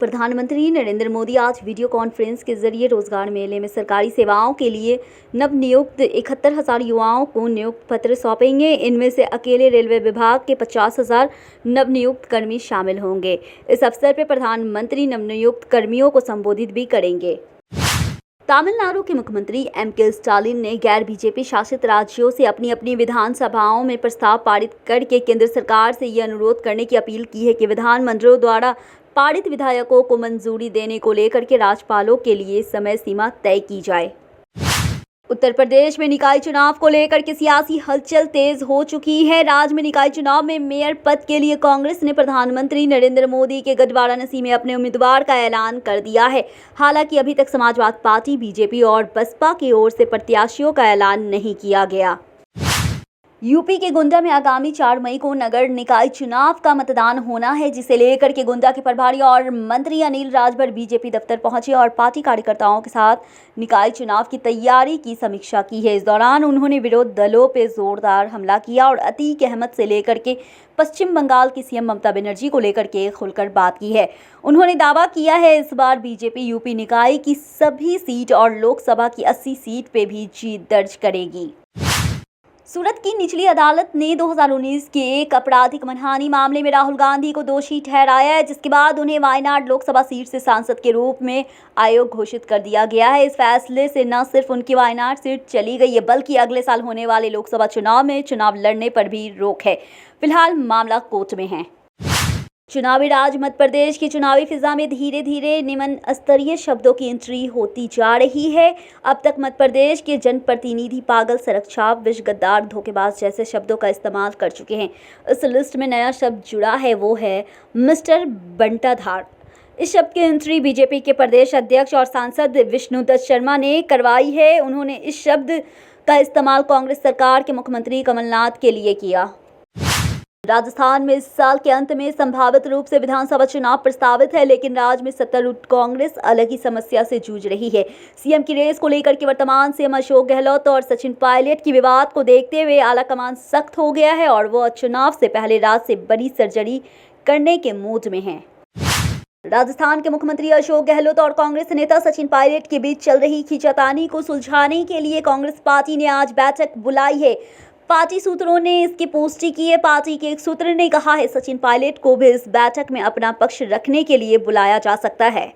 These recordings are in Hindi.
प्रधानमंत्री नरेंद्र मोदी आज वीडियो कॉन्फ्रेंस के जरिए रोजगार मेले में सरकारी सेवाओं के लिए नवनियुक्त 71,000 युवाओं को नियुक्ति पत्र सौंपेंगे। इनमें से अकेले रेलवे विभाग के 50,000 नवनियुक्त कर्मी शामिल होंगे। इस अवसर पर प्रधानमंत्री नवनियुक्त कर्मियों को संबोधित भी करेंगे। तमिलनाडु के मुख्यमंत्री एम.के. स्टालिन ने गैर बीजेपी शासित राज्यों से अपनी अपनी विधानसभाओं में प्रस्ताव पारित करके केंद्र सरकार से ये अनुरोध करने की अपील की है कि विधानमंडलों द्वारा पारित विधेयकों को मंजूरी देने को लेकर के राज्यपालों के लिए समय सीमा तय की जाए। उत्तर प्रदेश में निकाय चुनाव को लेकर के सियासी हलचल तेज हो चुकी है। राज्य में निकाय चुनाव में मेयर पद के लिए कांग्रेस ने प्रधानमंत्री नरेंद्र मोदी के गढ़ वाराणसी में अपने उम्मीदवार का ऐलान कर दिया है। हालांकि अभी तक समाजवादी पार्टी, बीजेपी और बसपा की ओर से प्रत्याशियों का ऐलान नहीं किया गया। यूपी के गोंडा में आगामी 4 मई को नगर निकाय चुनाव का मतदान होना है, जिसे लेकर के गोंडा के प्रभारी और मंत्री अनिल राजभर बीजेपी दफ्तर पहुंचे और पार्टी कार्यकर्ताओं के साथ निकाय चुनाव की तैयारी की समीक्षा की है। इस दौरान उन्होंने विरोध दलों पर जोरदार हमला किया और अतीक अहमद से लेकर के पश्चिम बंगाल की सीएम ममता बनर्जी को लेकर के खुलकर बात की है। उन्होंने दावा किया है इस बार बीजेपी यूपी निकाय की सभी सीट और लोकसभा की 80 सीट पे भी जीत दर्ज करेगी। सूरत की निचली अदालत ने 2019 के एक आपराधिक मानहानि मामले में राहुल गांधी को दोषी ठहराया है, जिसके बाद उन्हें वायनाड लोकसभा सीट से सांसद के रूप में अयोग्य घोषित कर दिया गया है। इस फैसले से न सिर्फ उनकी वायनाड सीट चली गई है, बल्कि अगले साल होने वाले लोकसभा चुनाव में चुनाव लड़ने पर भी रोक है। फिलहाल मामला कोर्ट में है। चुनावी राज मध्य प्रदेश की चुनावी फिजा में धीरे धीरे निम्न स्तरीय शब्दों की एंट्री होती जा रही है। अब तक मध्य प्रदेश के जनप्रतिनिधि पागल, सड़क छाप, विष, गद्दार, धोखेबाज जैसे शब्दों का इस्तेमाल कर चुके हैं। इस लिस्ट में नया शब्द जुड़ा है, वो है मिस्टर बंटाधार। इस शब्द की एंट्री बीजेपी के प्रदेश अध्यक्ष और सांसद विष्णुदत्त शर्मा ने करवाई है। उन्होंने इस शब्द का इस्तेमाल कांग्रेस सरकार के मुख्यमंत्री कमलनाथ के लिए किया। राजस्थान में इस साल के अंत में संभावित रूप से विधानसभा चुनाव प्रस्तावित है, लेकिन राज्य में सत्तारूढ़ कांग्रेस अलग ही समस्या से जूझ रही है। सीएम की रेस को लेकर के वर्तमान सीएम अशोक गहलोत और सचिन पायलट की विवाद को देखते हुए आलाकमान सख्त हो गया है और वह चुनाव से पहले राज्य से बड़ी सर्जरी करने के मूड में है। राजस्थान के मुख्यमंत्री अशोक गहलोत और कांग्रेस नेता सचिन पायलट के बीच चल रही खींचातानी को सुलझाने के लिए कांग्रेस पार्टी ने आज बैठक बुलाई है। पार्टी सूत्रों ने इसकी पुष्टि की है। पार्टी के एक सूत्र ने कहा है सचिन पायलट को भी इस बैठक में अपना पक्ष रखने के लिए बुलाया जा सकता है।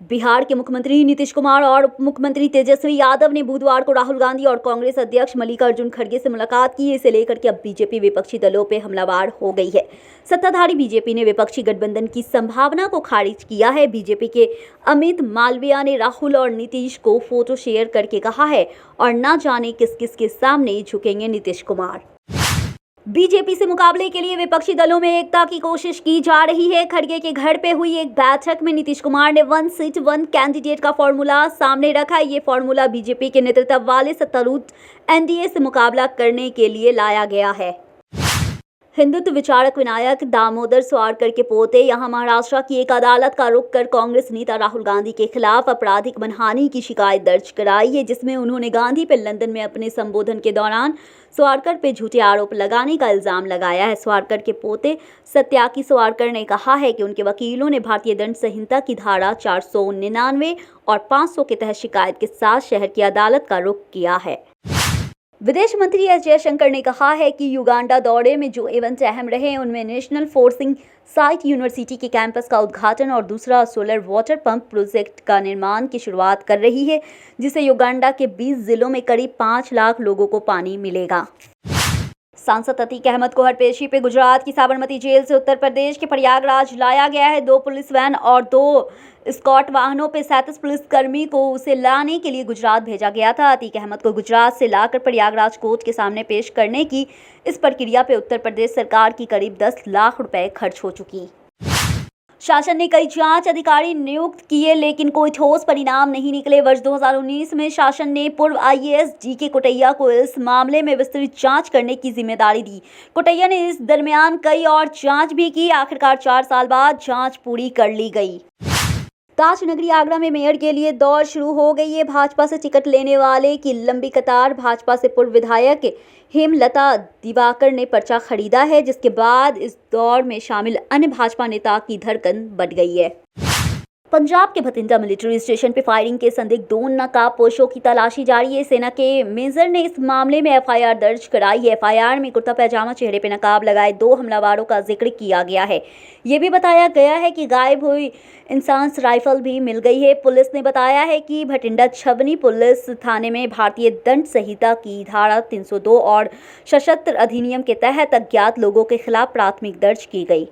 बिहार के मुख्यमंत्री नीतीश कुमार और उप मुख्यमंत्री तेजस्वी यादव ने बुधवार को राहुल गांधी और कांग्रेस अध्यक्ष मल्लिकार्जुन खड़गे से मुलाकात की। इसे लेकर के अब बीजेपी विपक्षी दलों पे हमलावर हो गई है। सत्ताधारी बीजेपी ने विपक्षी गठबंधन की संभावना को खारिज किया है। बीजेपी के अमित मालविया ने राहुल और नीतीश को फोटो शेयर करके कहा है और न जाने किस किस के सामने झुकेंगे नीतीश कुमार। बीजेपी से मुकाबले के लिए विपक्षी दलों में एकता की कोशिश की जा रही है। खड़गे के घर पे हुई एक बैठक में नीतीश कुमार ने 1 सीट 1 कैंडिडेट का फॉर्मूला सामने रखा। ये फॉर्मूला बीजेपी के नेतृत्व वाले सत्तारूढ़ एनडीए से मुकाबला करने के लिए लाया गया है। हिंदुत्व विचारक विनायक दामोदर स्वारकर के पोते यहां महाराष्ट्र की एक अदालत का रुख कर कांग्रेस नेता राहुल गांधी के खिलाफ आपराधिक मानहानि की शिकायत दर्ज कराई है, जिसमें उन्होंने गांधी पर लंदन में अपने संबोधन के दौरान स्वारकर पे झूठे आरोप लगाने का इल्जाम लगाया है। स्वारकर के पोते सत्याकी स्वारकर ने कहा है कि उनके वकीलों ने भारतीय दंड संहिता की धारा 499 और 500 के तहत शिकायत के साथ शहर की अदालत का रुख किया है। विदेश मंत्री एस जयशंकर ने कहा है कि युगांडा दौरे में जो इवेंट अहम रहे उनमें नेशनल फोर्सिंग साइट यूनिवर्सिटी के कैंपस का उद्घाटन और दूसरा सोलर वाटर पंप प्रोजेक्ट का निर्माण की शुरुआत कर रही है, जिससे युगांडा के 20 जिलों में करीब 5 लाख लोगों को पानी मिलेगा। सांसद अतीक अहमद को हर पेशी पे गुजरात की साबरमती जेल से उत्तर प्रदेश के प्रयागराज लाया गया है। 2 पुलिस वैन और 2 स्कॉट वाहनों पे 37 पुलिसकर्मी को उसे लाने के लिए गुजरात भेजा गया था। अतीक अहमद को गुजरात से लाकर प्रयागराज कोर्ट के सामने पेश करने की इस प्रक्रिया पे उत्तर प्रदेश सरकार की करीब 10 लाख रुपए खर्च हो चुकी। शासन ने कई जांच अधिकारी नियुक्त किए, लेकिन कोई ठोस परिणाम नहीं निकले। वर्ष 2019 में शासन ने पूर्व आईएएस डीके कोटैया को इस मामले में विस्तृत जांच करने की जिम्मेदारी दी। कोटैया ने इस दरमियान कई और जांच भी की। आखिरकार 4 साल बाद जांच पूरी कर ली गई। ताजनगरी आगरा में मेयर के लिए दौड़ शुरू हो गई है। भाजपा से टिकट लेने वाले की लंबी कतार। भाजपा से पूर्व विधायक हेमलता दिवाकर ने पर्चा खरीदा है, जिसके बाद इस दौड़ में शामिल अन्य भाजपा नेता की धड़कन बढ़ गई है। पंजाब के भटिंडा मिलिट्री स्टेशन पर फायरिंग के संदिग्ध 2 नकाबपोशों की तलाशी जारी है। सेना के मेजर ने इस मामले में एफआईआर दर्ज कराई है। एफआईआर में कुर्ता पैजामा, चेहरे पर नकाब लगाए 2 हमलावरों का जिक्र किया गया है। ये भी बताया गया है कि गायब हुई इंसास राइफल भी मिल गई है। पुलिस ने बताया है कि भटिंडा छबनी पुलिस थाने में भारतीय दंड संहिता की धारा 302 और सशस्त्र अधिनियम के तहत अज्ञात लोगों के खिलाफ प्राथमिकी दर्ज की गई।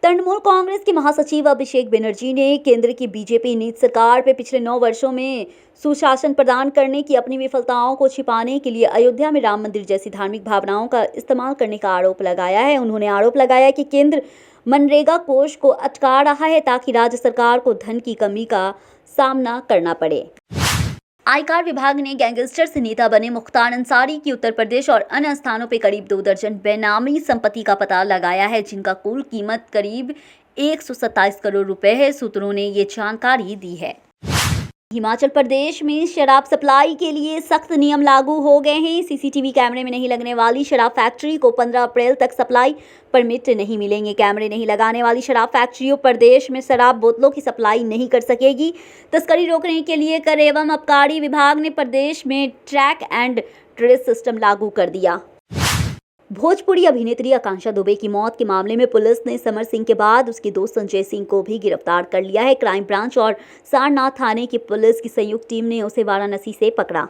तृणमूल कांग्रेस के महासचिव अभिषेक बनर्जी ने केंद्र की बीजेपी नीति सरकार पर पिछले 9 वर्षों में सुशासन प्रदान करने की अपनी विफलताओं को छिपाने के लिए अयोध्या में राम मंदिर जैसी धार्मिक भावनाओं का इस्तेमाल करने का आरोप लगाया है। उन्होंने आरोप लगाया कि केंद्र मनरेगा कोष को अटका रहा है ताकि राज्य सरकार को धन की कमी का सामना करना पड़े। आयकर विभाग ने गैंगस्टर से नेता बने मुख्तार अंसारी की उत्तर प्रदेश और अन्य स्थानों पर करीब 2 दर्जन बेनामी संपत्ति का पता लगाया है, जिनका कुल कीमत करीब 127 करोड़ रुपए है। सूत्रों ने ये जानकारी दी है। हिमाचल प्रदेश में शराब सप्लाई के लिए सख्त नियम लागू हो गए हैं। सीसीटीवी कैमरे में नहीं लगने वाली शराब फैक्ट्री को 15 अप्रैल तक सप्लाई परमिट नहीं मिलेंगे। कैमरे नहीं लगाने वाली शराब फैक्ट्रियों प्रदेश में शराब बोतलों की सप्लाई नहीं कर सकेगी। तस्करी रोकने के लिए कर एवं आबकारी विभाग ने प्रदेश में ट्रैक एंड ट्रेस सिस्टम लागू कर दिया। भोजपुरी अभिनेत्री आकांक्षा दुबे की मौत के मामले में पुलिस ने समर सिंह के बाद उसके दोस्त संजय सिंह को भी गिरफ्तार कर लिया है। क्राइम ब्रांच और सारनाथ थाने की पुलिस की संयुक्त टीम ने उसे वाराणसी से पकड़ा।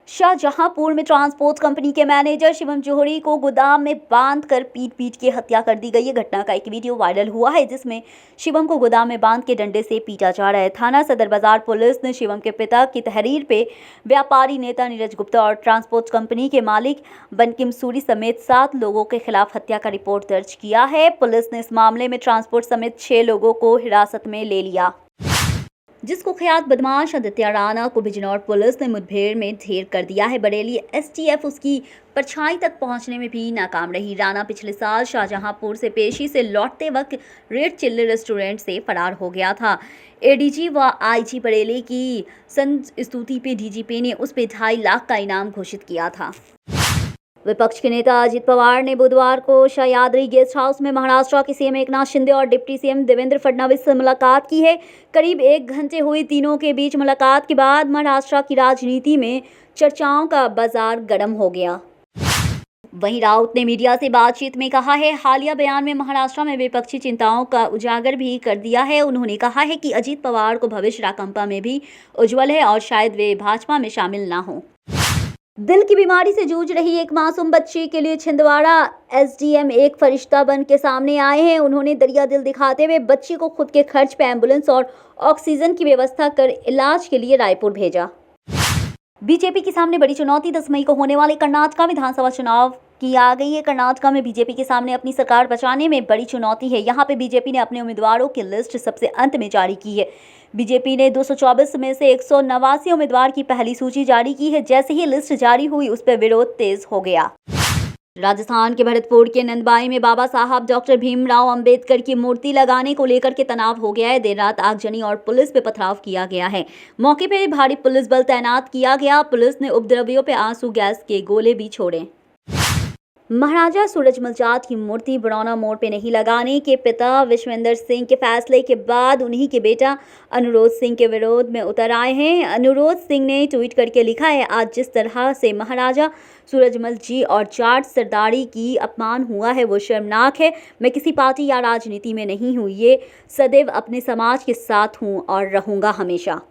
शाहजहांपुर में ट्रांसपोर्ट कंपनी के मैनेजर शिवम जौहरी को गोदाम में बांधकर पीट के हत्या कर दी गई है। घटना का एक वीडियो वायरल हुआ है, जिसमें शिवम को गोदाम में बांध के डंडे से पीटा जा रहा है। थाना सदर बाजार पुलिस ने शिवम के पिता की तहरीर पे व्यापारी नेता नीरज गुप्ता और ट्रांसपोर्ट कंपनी के मालिक बनकिम सूरी समेत 7 लोगों के खिलाफ हत्या का रिपोर्ट दर्ज किया है। पुलिस ने इस मामले में ट्रांसपोर्ट समेत 6 लोगों को हिरासत में ले लिया। जिसको कुख्यात बदमाश आदित्य राणा को बिजनौर पुलिस ने मुठभेड़ में ढेर कर दिया है। बरेली एसटीएफ उसकी परछाई तक पहुंचने में भी नाकाम रही। राणा पिछले साल शाहजहांपुर से पेशी से लौटते वक्त रेड चिल्ली रेस्टोरेंट से फरार हो गया था। एडीजी व आईजी बरेली की संस्तुति पे डीजीपी ने उस पर 2.5 लाख का इनाम घोषित किया था। विपक्ष के नेता अजित पवार ने बुधवार को सह्याद्री गेस्ट हाउस में महाराष्ट्र के सीएम एकनाथ शिंदे और डिप्टी सीएम देवेंद्र फडणवीस से मुलाकात की है। करीब 1 घंटे हुई तीनों के बीच मुलाकात के बाद महाराष्ट्र की राजनीति में चर्चाओं का बाजार गर्म हो गया। वहीं राउत ने मीडिया से बातचीत में कहा है, हालिया बयान में महाराष्ट्र में विपक्षी चिंताओं का उजागर भी कर दिया है। उन्होंने कहा है कि अजित पवार को भविष्य राकांपा में भी उज्जवल है और शायद वे भाजपा में शामिल ना हों। दिल की बीमारी से जूझ रही एक मासूम बच्ची के लिए छिंदवाड़ा एसडीएम एक फरिश्ता बन के सामने आए हैं। उन्होंने दरिया दिल दिखाते हुए बच्ची को खुद के खर्च पे एम्बुलेंस और ऑक्सीजन की व्यवस्था कर इलाज के लिए रायपुर भेजा। बीजेपी के सामने बड़ी चुनौती 10 मई को होने वाले कर्नाटका विधानसभा चुनाव की आ गई है। कर्नाटका में बीजेपी के सामने अपनी सरकार बचाने में बड़ी चुनौती है। यहाँ पे बीजेपी ने अपने उम्मीदवारों की लिस्ट सबसे अंत में जारी की है। बीजेपी ने 224 में से 189 उम्मीदवार की पहली सूची जारी की है। जैसे ही लिस्ट जारी हुई, उस पर विरोध तेज हो गया। राजस्थान के भरतपुर के नंदबाई में बाबा साहब डॉक्टर भीमराव अंबेडकर की मूर्ति लगाने को लेकर के तनाव हो गया है। देर रात आगजनी और पुलिस पे पथराव किया गया है। मौके पे भारी पुलिस बल तैनात किया गया। पुलिस ने उपद्रवियों पे आंसू गैस के गोले भी छोड़े। महाराजा सूरजमल जाट की मूर्ति बरौना मोड़ पे नहीं लगाने के पिता विश्वेंद्र सिंह के फैसले के बाद उन्हीं के बेटा अनुरोध सिंह के विरोध में उतर आए हैं। अनुरोध सिंह ने ट्वीट करके लिखा है, आज जिस तरह से महाराजा सूरजमल जी और जाट सरदारी की अपमान हुआ है वो शर्मनाक है। मैं किसी पार्टी या राजनीति में नहीं हूँ, ये सदैव अपने समाज के साथ हूँ और रहूँगा हमेशा।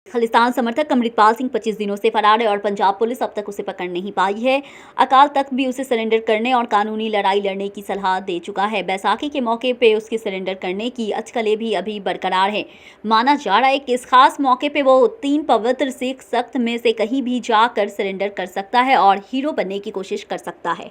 खालिस्तान समर्थक अमृतपाल सिंह 25 दिनों से फरार है और पंजाब पुलिस अब तक उसे पकड़ नहीं पाई है। अकाल तख्त भी उसे सरेंडर करने और कानूनी लड़ाई लड़ने की सलाह दे चुका है। बैसाखी के मौके पे उसके सरेंडर करने की अटकलें भी अभी बरकरार है। माना जा रहा है कि इस खास मौके पे वो 3 पवित्र सिख सख्त में से कहीं भी जाकर सरेंडर कर सकता है और हीरो बनने की कोशिश कर सकता है।